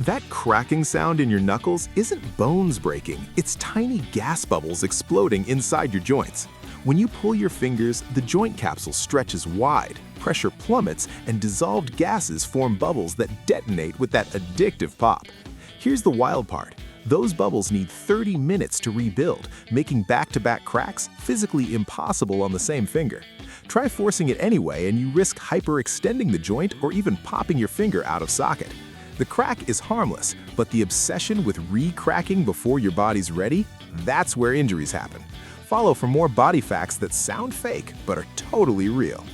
That cracking sound in your knuckles isn't bones breaking, it's tiny gas bubbles exploding inside your joints. When you pull your fingers, the joint capsule stretches wide, pressure plummets, and dissolved gases form bubbles that detonate with that addictive pop. Here's the wild part. Those bubbles need 30 minutes to rebuild, making back-to-back cracks physically impossible on the same finger. Try forcing it anyway and you risk hyperextending the joint or even popping your finger out of socket. The crack is harmless, but the obsession with re-cracking before your body's ready, that's where injuries happen. Follow for more body facts that sound fake but are totally real.